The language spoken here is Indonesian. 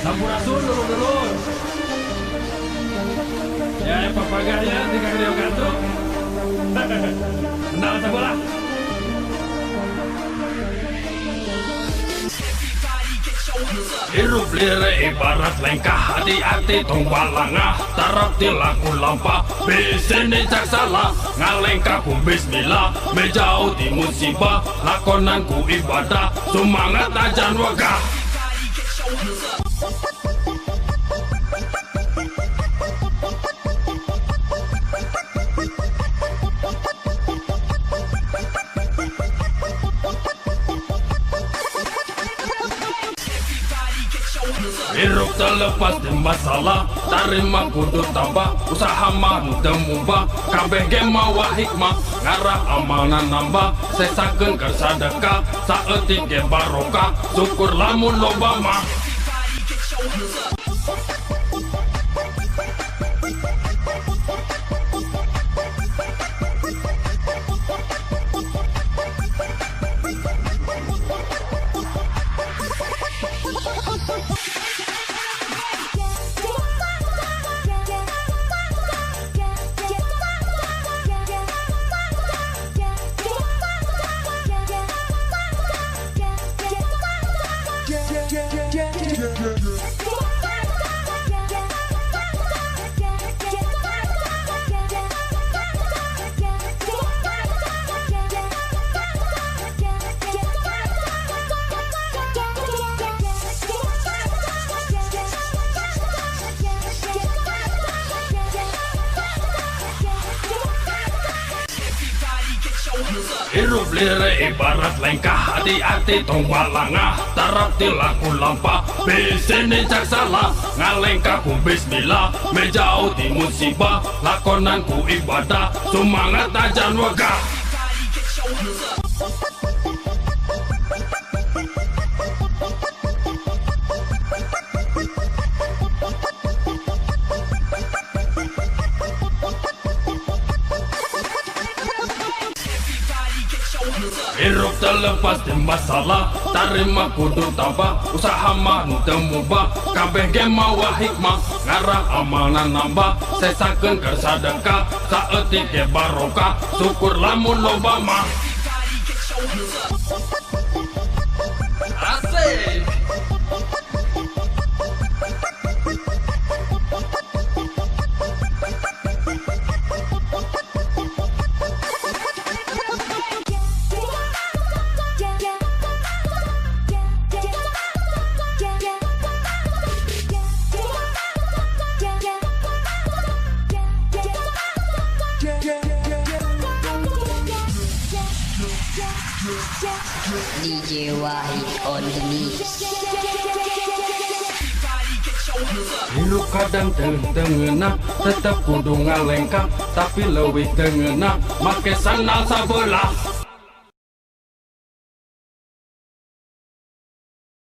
Sampurasun dulur-dulur. Ya, papagaya tinggal di kanto. Kenal sebelah. Hirup lire ibarat lengkah, hati-hati tong balangah, tarap tilaku lampa, bisini cak salah, ngalengkah ku bismillah, menjauh di musibah, lakonanku ibadah, semangat ajan wagah. Hirup terlepas di masalah, tarima kudu tambah, usaha mah temu bah, kabeh ge mawa hikmah, ngarah amanah nambah, sesakeun keur sadekah, saeutik ge barokah, syukur lamun loba mah. Hirup lire ibarat lengkah, hati-hati tong balangah, tarap tilaku lampa, bisini cak salah, ngalengkah ku bismillah, menjauh di musibah, lakonanku ibadah, semangat ajan wagah. Hirup terlepas di masalah, tarima kudu tambah, usaha mah temu bah, kabeh ge mawa hikmah, ngarah amanah nambah, sesakeun keur sadekah, saeutik ge barokah, syukur lamun loba mah. Asik. DJ Wahid on the mix. Hirup kadang tengenah, tetep kudu ngalengkah, tapi leuwih tengenah, make sandal sabelah.